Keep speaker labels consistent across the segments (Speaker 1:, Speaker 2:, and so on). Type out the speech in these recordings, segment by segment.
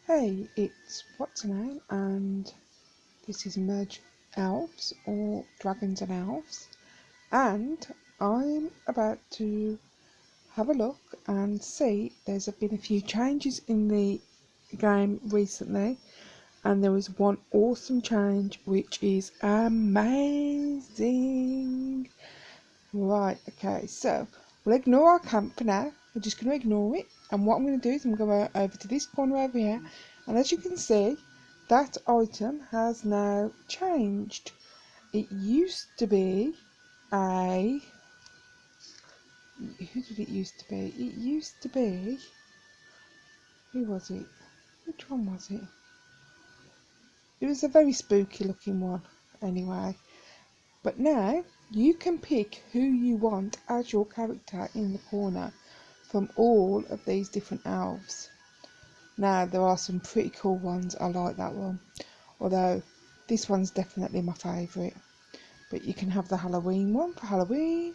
Speaker 1: Hey, it's what's her name, and this is Merge Elves or Dragons and Elves, and I'm about to have a look and see. There's been a few changes in the game recently, and there was one awesome change which is amazing. Right, okay, so we'll ignore our camp for now. We're just going to ignore it, and what I'm going to do is I'm going to go over to this corner over here, and as you can see, that item has now changed. It used to be a... Who did it used to be? It used to be... Who was it? Which one was it? It was a very spooky looking one, anyway. But now, you can pick who you want as your character in the corner from all of these different elves. Now, there are some pretty cool ones. I like that one. Although, this one's definitely my favourite. But you can have the Halloween one for Halloween.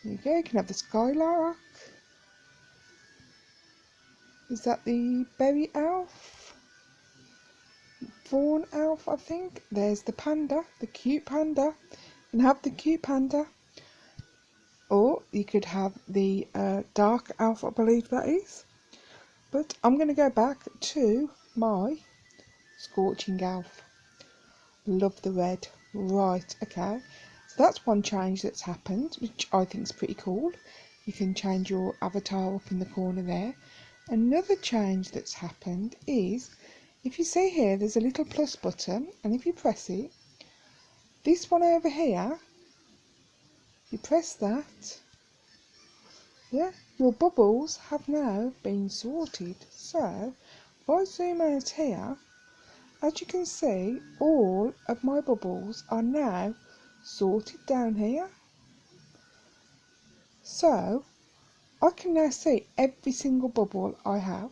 Speaker 1: There you go, you can have the Skylark. Is that the Berry Elf? Fawn Elf, I think. There's the panda, the cute panda. You can have the cute panda. Or you could have the Dark Elf, I believe that is. But I'm going to go back to my Scorching Elf. Love the red. Right, okay. So that's one change that's happened, which I think is pretty cool. You can change your avatar up in the corner there. Another change that's happened is, if you see here, there's a little plus button, and if you press it, this one over here, you press that, yeah, your bubbles have now been sorted. So, if I zoom out here, as you can see, all of my bubbles are now sorted down here. So, I can now see every single bubble I have.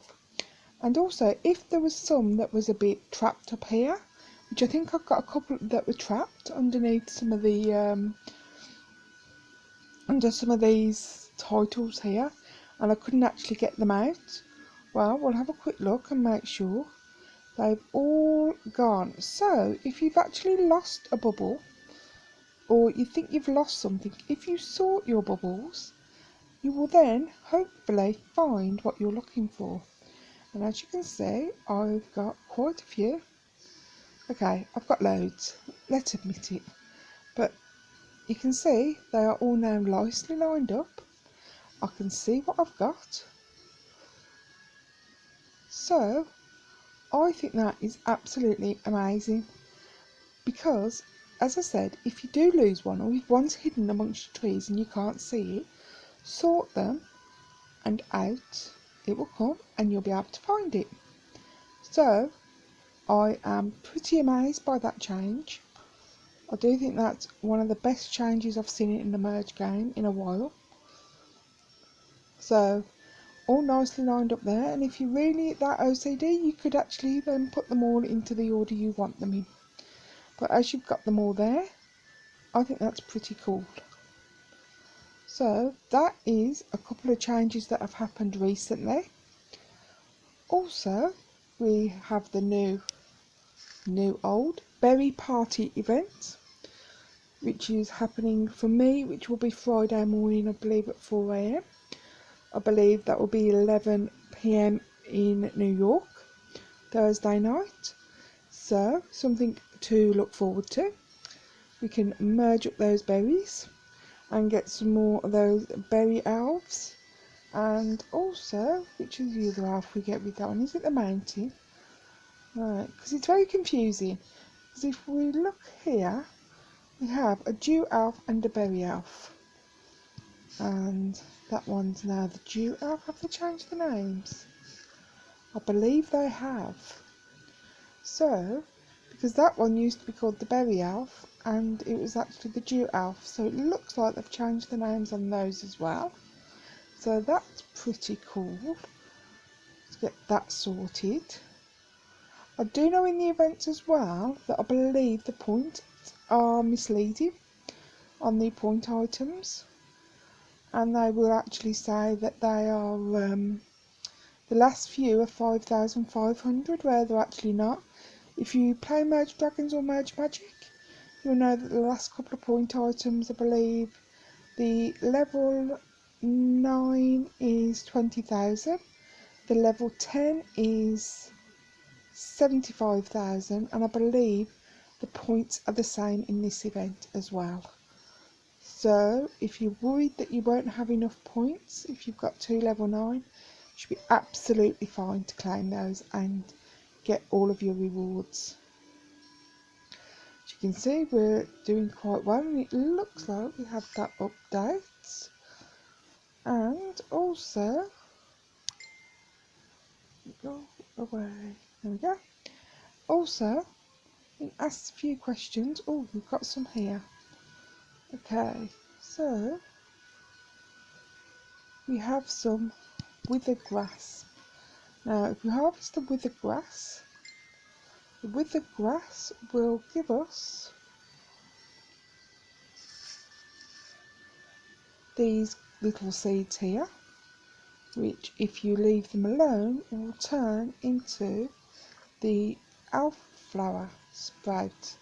Speaker 1: And also, if there was some that was a bit trapped up here, which I think I've got a couple that were trapped underneath some of the, under some of these titles here, and I couldn't actually get them out. Well, we'll have a quick look and make sure they've all gone. So, if you've actually lost a bubble, or you think you've lost something, if you sort your bubbles, you will then hopefully find what you're looking for. And as you can see, I've got quite a few. Okay, I've got loads, let's admit it. But you can see they are all now nicely lined up. I can see what I've got. So, I think that is absolutely amazing. Because, as I said, if you do lose one, or if one's hidden amongst the trees and you can't see it, sort them and out it will come and you'll be able to find it. So, I am pretty amazed by that change. I do think that's one of the best changes I've seen in the merge game in a while. So, all nicely lined up there, and if you're really that OCD, you could actually then put them all into the order you want them in. But as you've got them all there, I think that's pretty cool. So that is a couple of changes that have happened recently. Also, we have the new old berry party event, which is happening for me, which will be Friday morning, I believe, at 4 AM. I believe that will be 11 PM in New York, Thursday night. So, something to look forward to. We can merge up those berries and get some more of those berry elves. And also, which is the other elf we get with that one? Is it the mountain? Right, because it's very confusing. Because if we look here, we have a dew elf and a berry elf. And that one's now the dew elf. Have they changed the names? I believe they have. So, because that one used to be called the berry elf, and it was actually the dew elf. So it looks like they've changed the names on those as well. So that's pretty cool to get that sorted. I do know in the events as well that I believe the points are misleading on the point items, and they will actually say that they are The last few are 5,500, where they're actually not. If you play Merge Dragons or Merge Magic, you'll know that the last couple of point items, I believe, the level 9 is 20,000, the level 10 is 75,000, and I believe the points are the same in this event as well. So if you're worried that you won't have enough points, if you've got 2 level 9, you should be absolutely fine to claim those and get all of your rewards. As you can see, we're doing quite well, and it looks like we have that update. And also, go away, there we go. Also, it asks a few questions. Oh, we've got some here. Okay, so we have some withered grass. Now, if we harvest the withered grass will give us these little seeds here, which if you leave them alone will turn into the elf-flower sprout,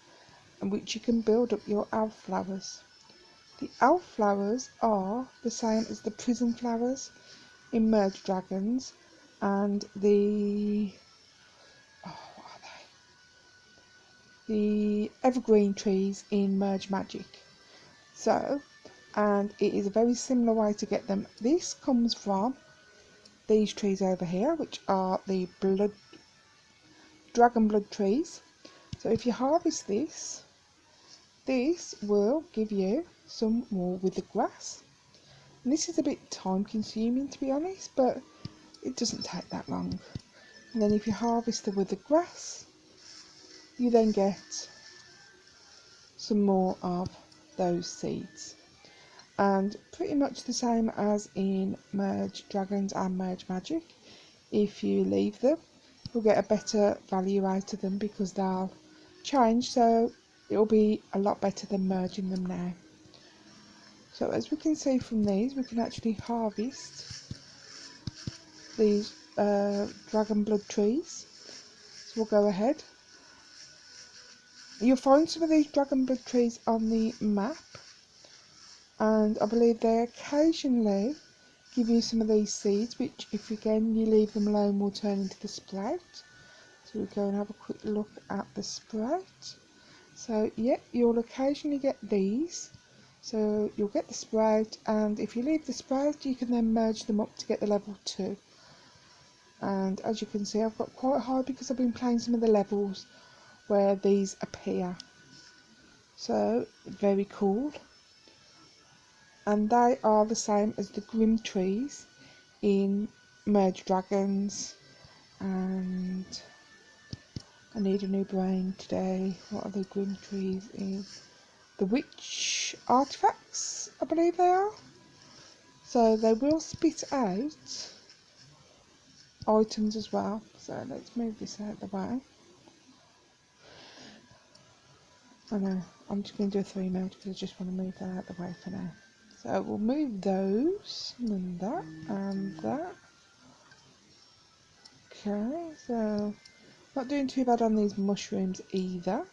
Speaker 1: and which you can build up your elf-flowers. The elf-flowers are the same as the prison flowers in Merge Dragons and the the evergreen trees in Merge Magic. So, and it is a very similar way to get them. This comes from these trees over here, which are the dragon blood trees. So if you harvest this will give you some more withered grass. And this is a bit time consuming, to be honest, but it doesn't take that long. And then if you harvest the withered grass, you then get some more of those seeds. And pretty much the same as in Merge Dragons and Merge Magic, if you leave them, you'll get a better value out of them because they'll change, so it'll be a lot better than merging them now. So as we can see from these, we can actually harvest these dragon blood trees. So we'll go ahead. You'll find some of these dragon blood trees on the map, and I believe they occasionally give you some of these seeds, which if again you leave them alone will turn into the sprout. So we go and have a quick look at the sprout. So yeah, you'll occasionally get these. So you'll get the sprout, and if you leave the sprout you can then merge them up to get the level 2. And as you can see, I've got quite high because I've been playing some of the levels where these appear. So very cool. And they are the same as the grim trees in Merge Dragons. And I need a new brain today. What are the grim trees in? The witch artifacts, I believe they are. So they will spit out items as well. So let's move this out of the way. I know, I'm just going to do a 3 mil because I just want to move that out of the way for now. So we'll move those and that and that. Okay, so not doing too bad on these mushrooms either.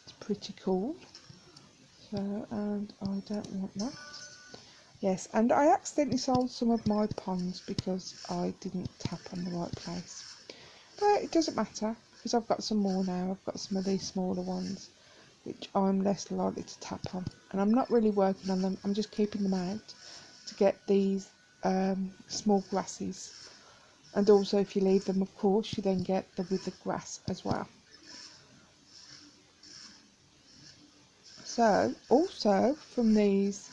Speaker 1: It's pretty cool. So, and I don't want that. Yes, and I accidentally sold some of my ponds because I didn't tap on the right place. But it doesn't matter because I've got some more now. I've got some of these smaller ones which I'm less likely to tap on. And I'm not really working on them. I'm just keeping them out to get these small grasses. And also if you leave them, of course, you then get the withered grass as well. So, also from these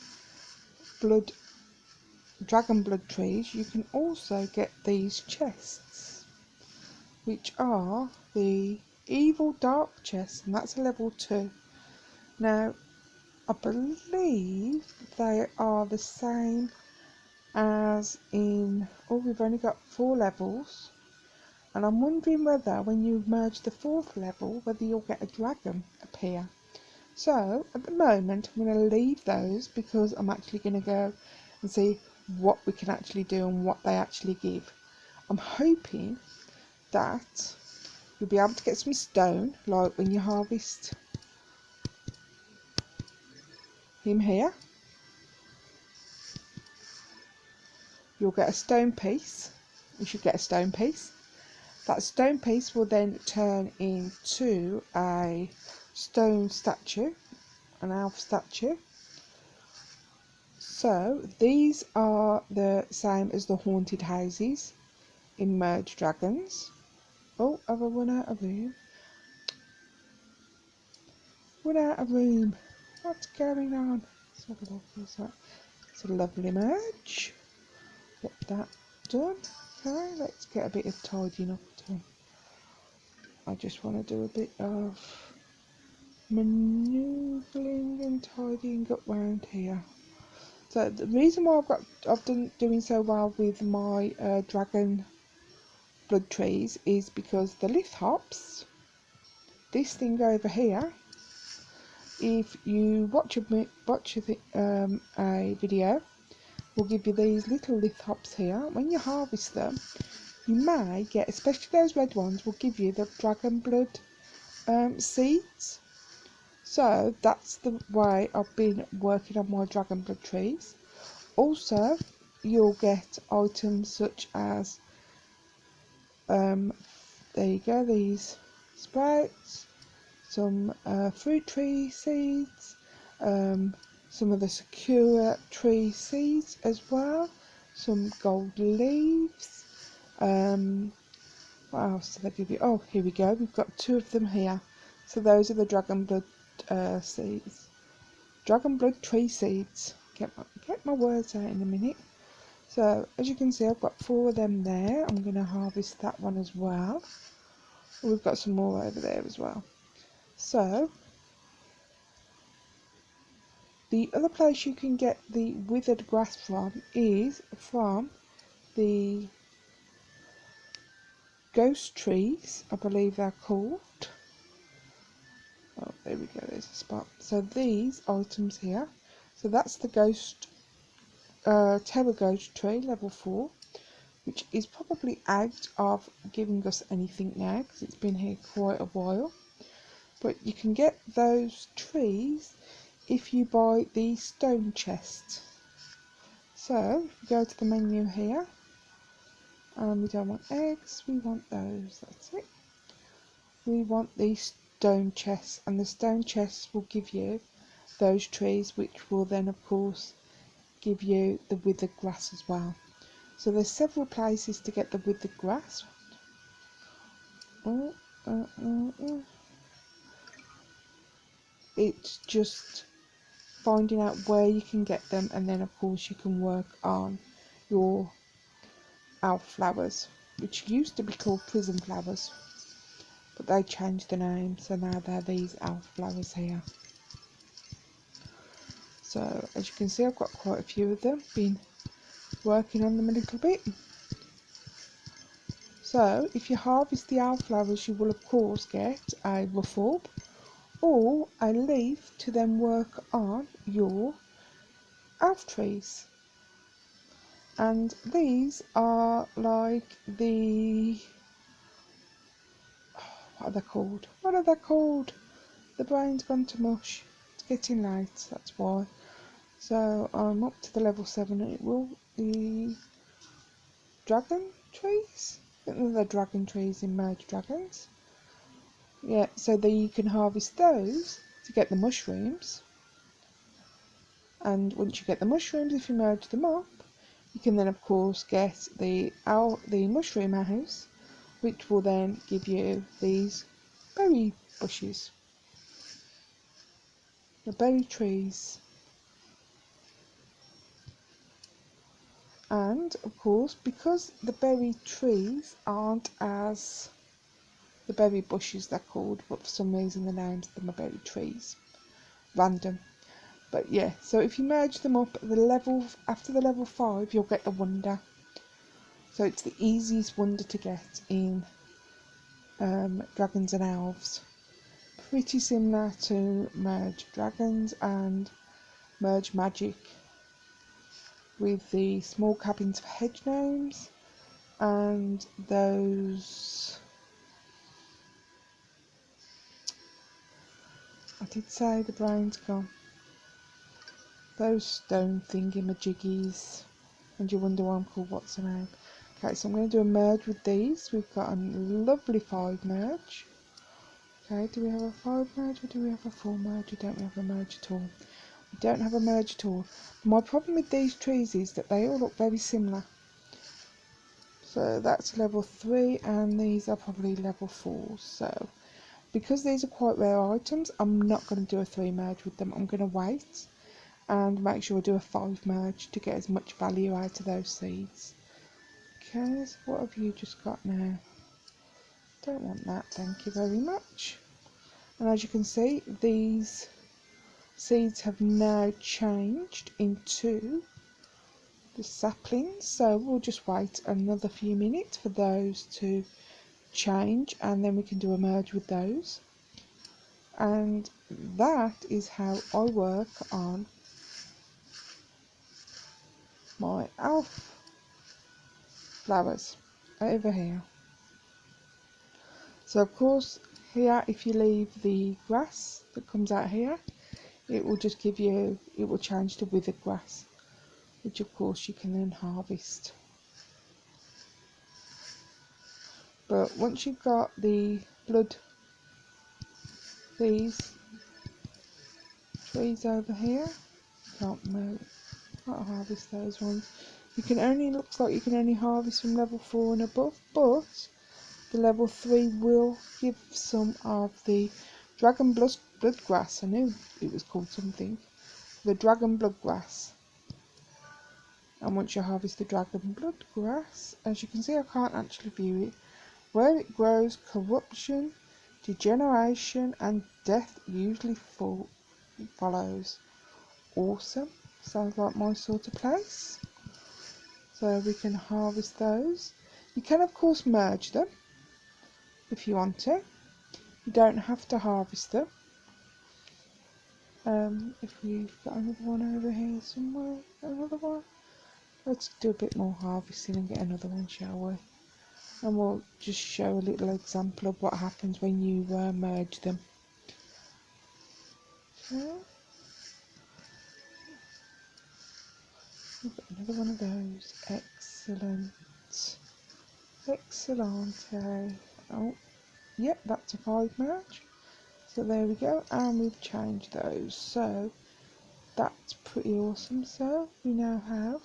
Speaker 1: dragon blood trees, you can also get these chests, which are the evil dark chests, and that's a level 2. Now, I believe they are the same as in, oh, we've only got 4 levels, and I'm wondering whether when you merge the 4th level, whether you'll get a dragon appear. So, at the moment, I'm going to leave those because I'm actually going to go and see what we can actually do and what they actually give. I'm hoping that you'll be able to get some stone, like when you harvest him here. You'll get a stone piece. You should get a stone piece. That stone piece will then turn into a stone statue, an elf statue. So these are the same as the haunted houses in Merge Dragons. Oh, have I run out of room? Run out of room. What's going on? Let's have a look. What's that? It's a lovely merge. Get that done. Okay, let's get a bit of tidying up done. I just want to do a bit of manoeuvring and tidying up round here. So the reason why I've done doing so well with my dragon blood trees is because the lithops, this thing over here, if you watch a video, will give you these little lithops here. When you harvest them, you may get, especially those red ones, will give you the dragon blood seeds. So that's the way I've been working on my dragon blood trees. Also, you'll get items such as there you go, these sprouts, some fruit tree seeds, some of the secure tree seeds as well, some gold leaves. What else did they give you? Oh, here we go, we've got 2 of them here. So those are the dragon blood seeds, dragon blood tree seeds. Get my words out in a minute. So as you can see, I've got 4 of them there. I'm going to harvest that one as well. We've got some more over there as well. So the other place you can get the withered grass from is from the ghost trees, I believe they're called. Oh, there we go, there's a spot. So these items here, so that's the ghost terror ghost tree level 4, which is probably out of giving us anything now because it's been here quite a while. But you can get those trees if you buy the stone chest. So if we go to the menu here, and we don't want eggs, we want those, that's it. We want the stone chests, and the stone chests will give you those trees, which will then of course give you the withered grass as well. So there's several places to get the withered grass. It's just finding out where you can get them, and then of course you can work on your elf flowers, which used to be called prison flowers, but they changed the name, so now they're these elf flowers here. So as you can see, I've got quite a few of them, been working on them a little bit. So if you harvest the elf flowers, you will of course get a ruffle or a leaf to then work on your elf trees. And these are like the, what are they called? What are they called? The brain's gone to mush. It's getting late, that's why. So I'm up to the level 7. It will the dragon trees. I think they're the dragon trees in Merge Dragons. Yeah, so then you can harvest those to get the mushrooms. And once you get the mushrooms, if you merge them up, you can then of course get the mushroom house, which will then give you these berry bushes, the berry trees. And of course, because the berry trees aren't as the berry bushes they're called, but for some reason the names of them are berry trees. Random. But yeah, so if you merge them up at the level after the level 5, you'll get the wonder. So it's the easiest wonder to get in Dragons and Elves. Pretty similar to Merge Dragons and Merge Magic, with the small cabins for hedge gnomes and those, I did say the brain's gone, those stone thingy-majiggies, and you wonder why I'm called what's the name. Okay, so I'm going to do a merge with these. We've got a lovely 5 merge. Okay, do we have a 5 merge or do we have a 4 merge? We don't have a merge at all. We don't have a merge at all. My problem with these trees is that they all look very similar. So that's level 3 and these are probably level 4. So because these are quite rare items, I'm not going to do a 3 merge with them. I'm going to wait and make sure I do a 5 merge to get as much value out of those seeds. Okay, so what have you just got now? Don't want that, thank you very much. And as you can see, these seeds have now changed into the saplings, so we'll just wait another few minutes for those to change and then we can do a merge with those. And that is how I work on my elf flowers over here. So of course here, if you leave the grass that comes out here, it will just give you, it will change to withered grass, which of course you can then harvest. But once you've got the blood, these trees over here, can't harvest those ones. You can only, looks like you can only harvest from level 4 and above, but the level 3 will give some of the dragon blood grass. I knew it was called something. The dragon blood grass. And once you harvest the dragon blood grass, as you can see, I can't actually view it. Where it grows, corruption, degeneration, and death usually follows. Awesome. Sounds like my sort of place. So we can harvest those. You can of course merge them if you want to. You don't have to harvest them. If we've got another one over here somewhere, another one. Let's do a bit more harvesting and get another one, shall we? And we'll just show a little example of what happens when you merge them. Okay. We've got another one of those. Excellent. Excellent. Oh, yep, that's a 5 merge. So there we go, and we've changed those. So that's pretty awesome. So we now have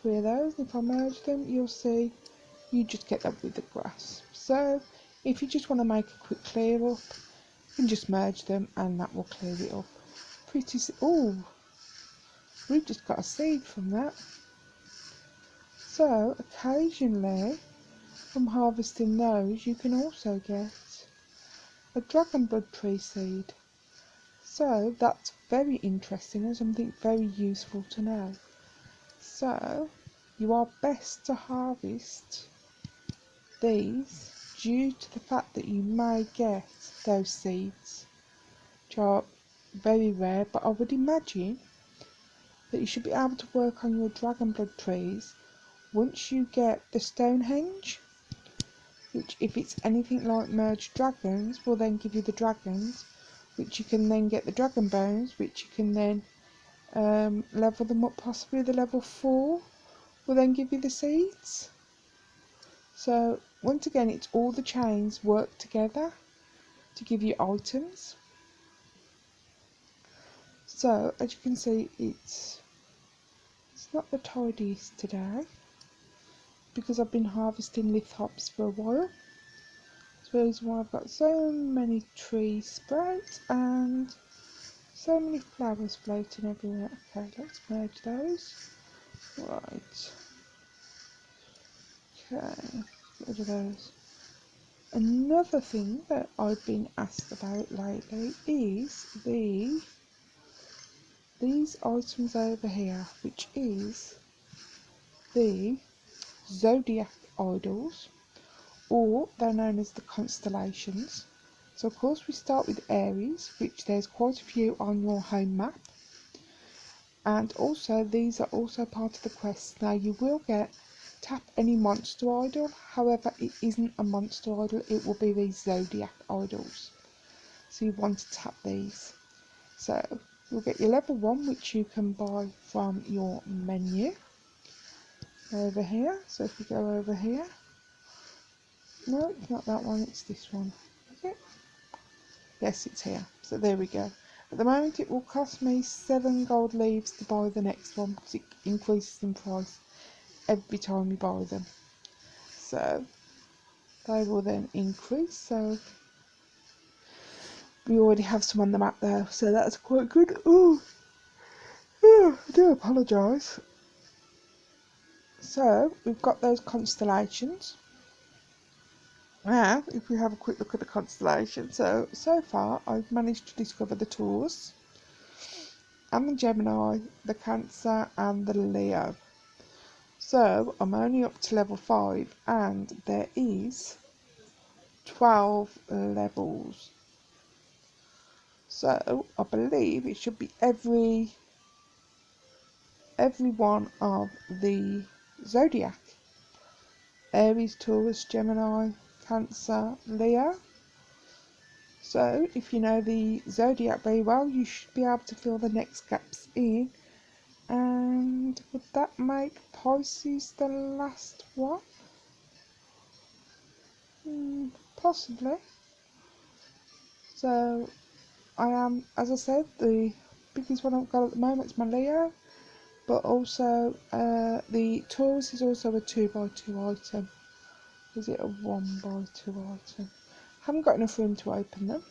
Speaker 1: 3 of those. If I merge them, you'll see you just get that with the grass. So if you just want to make a quick clear up, you can just merge them and that will clear it up. Oh, we've just got a seed from that. So occasionally from harvesting those, you can also get a dragon blood tree seed. So that's very interesting and something very useful to know. So you are best to harvest these due to the fact that you may get those seeds, which are very rare, but I would imagine that you should be able to work on your dragon blood trees once you get the Stonehenge, which if it's anything like merged dragons will then give you the dragons, which you can then get the dragon bones, which you can then level them up. Possibly the level 4 will then give you the seeds. So once again, it's all the chains work together to give you items. So as you can see, it's not the tidiest today because I've been harvesting lithops for a while. That's the reason why I've got so many tree sprouts and so many flowers floating everywhere. Okay, let's merge those. Right. Okay, get rid of those. Another thing that I've been asked about lately is these items over here, which is the Zodiac Idols, or they're known as the constellations. So of course we start with Aries, which there's quite a few on your home map, and also these are also part of the quest. Now you will get tap any monster idol. However, it isn't a monster idol, it will be these Zodiac Idols. So you want to tap these. So you'll get your level 1, which you can buy from your menu over here. So if you go over here, no, it's not that one, it's this one. Is it? Yes, it's here. So there we go. At the moment it will cost me 7 gold leaves to buy the next one because it increases in price every time you buy them. So they will then increase. So we already have some on the map there, so that's quite good. Oh, I do apologise. So we've got those constellations. Now, if we have a quick look at the constellation, so far I've managed to discover the Taurus, and the Gemini, the Cancer, and the Leo. So I'm only up to level 5, and there is 12 levels. So I believe it should be every one of the Zodiac. Aries, Taurus, Gemini, Cancer, Leo. So if you know the Zodiac very well, you should be able to fill the next gaps in. And would that make Pisces the last one? Possibly. So I am, as I said, the biggest one I've got at the moment is my Leo. But also the Taurus is also a 2x2 item. Is it a 1x2 item? I haven't got enough room to open them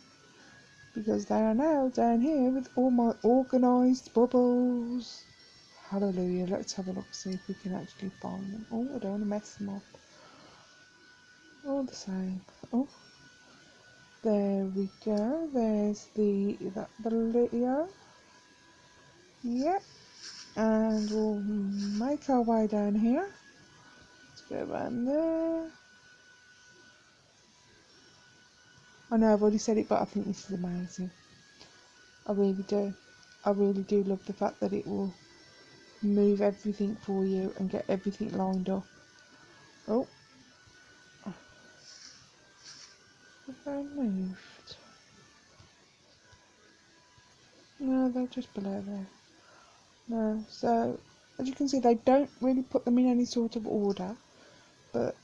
Speaker 1: because they are now down here with all my organised bubbles. Hallelujah. Let's have a look, see if we can actually find them. Oh, I don't want to mess them up. All the same. Oh, there we go. There's the Leo. Yep. And we'll make our way down here. Let's go around there. I know I've already said it, but I think this is amazing. I really do. I really do love the fact that it will move everything for you and get everything lined up. Oh. Have they moved? No, they're just below there. No, so as you can see, they don't really put them in any sort of order, but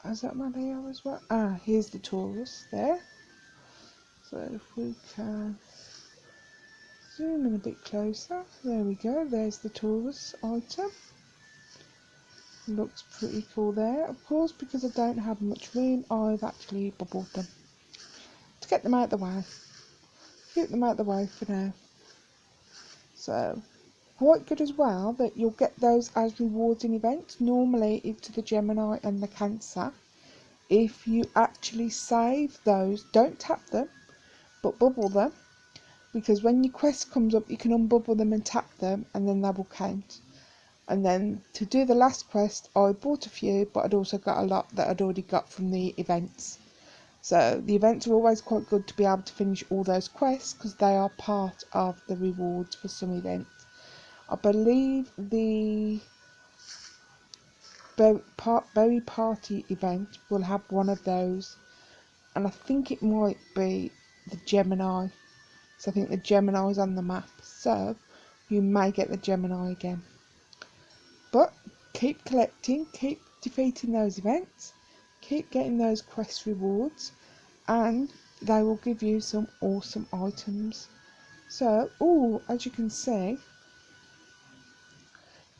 Speaker 1: is that my Leo as well? Ah, here's the Taurus there. So if we can zoom in a bit closer, there we go, there's the Taurus item. Looks pretty cool there. Of course, because I don't have much room, I've actually bubbled them to get them out of the way. Keep them out of the way for now. So quite good as well that you'll get those as rewards in events. Normally it's the Gemini and the Cancer. If you actually save those, don't tap them, but bubble them, because when your quest comes up you can unbubble them and tap them, and then they will count. And then to do the last quest, I bought a few, but I'd also got a lot that I'd already got from the events. So the events are always quite good to be able to finish all those quests, because they are part of the rewards for some events. I believe the Berry Party event will have one of those, and I think it might be the Gemini. So I think the Gemini is on the map, so you may get the Gemini again. But keep collecting, keep defeating those events, keep getting those quest rewards, and they will give you some awesome items. So, as you can see,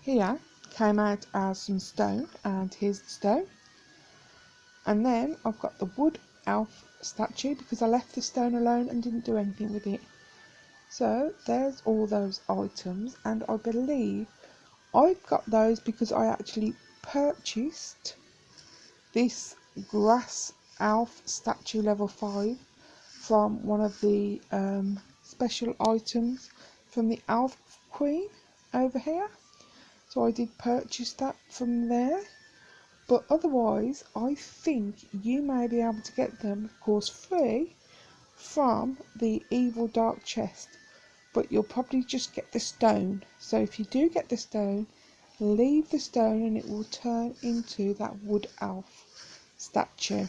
Speaker 1: here came out as some stone, and here's the stone. And then I've got the wood elf statue because I left the stone alone and didn't do anything with it. So there's all those items, and I believe I've got those because I actually purchased this grass elf statue level 5 from one of the special items from the elf queen over here. So I did purchase that from there. But otherwise, I think you may be able to get them, of course, free from the evil dark chest. But you'll probably just get the stone. So if you do get the stone, leave the stone and it will turn into that wood elf statue.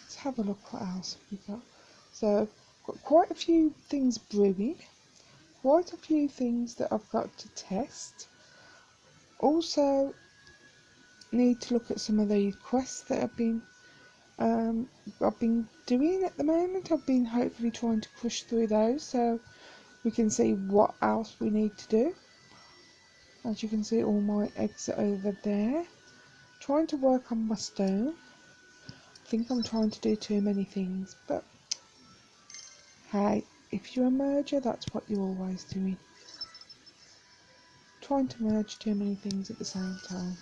Speaker 1: Let's have a look what else we've got. So got quite a few things brewing, quite a few things that I've got to test. Also need to look at some of the quests that I've been doing at the moment. I've been hopefully trying to push through those so we can see what else we need to do. As you can see, all my eggs are over there. Trying to work on my stone. I think I'm trying to do too many things, but hey, if you're a merger, that's what you're always doing. Trying to merge too many things at the same time.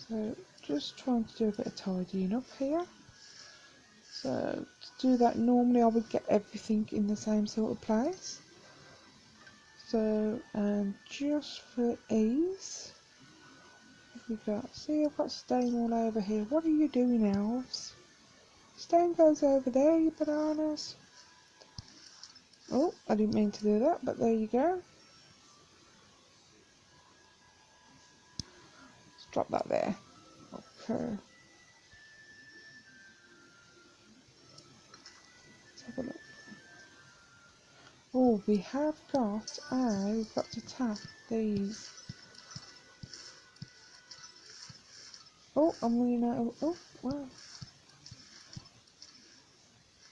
Speaker 1: So just trying to do a bit of tidying up here. So to do that, normally I would get everything in the same sort of place. So just for ease, we got, see, I've got stone all over here. What are you doing, elves? Stone goes over there, you bananas. Oh, I didn't mean to do that, but there you go. Let's drop that there. Okay. Let's have a look. Oh, we've got to tap these. Oh, I'm running out of, oh, wow.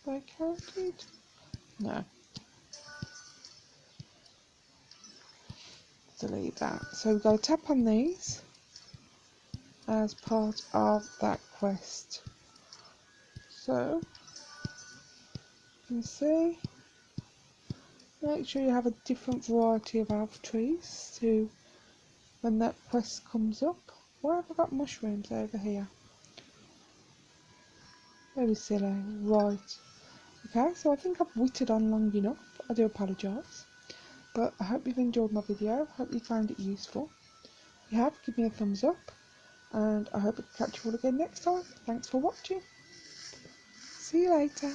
Speaker 1: They counted? No. Delete that. So we've got to tap on these as part of that quest. So, you can see, make sure you have a different variety of elf trees to when that quest comes up. Why have I got mushrooms over here? Very silly. Right. Okay, so I think I've whittled on long enough. I do apologise. But I hope you've enjoyed my video. I hope you found it useful. If you have, give me a thumbs up. And I hope I can catch you all again next time. Thanks for watching. See you later.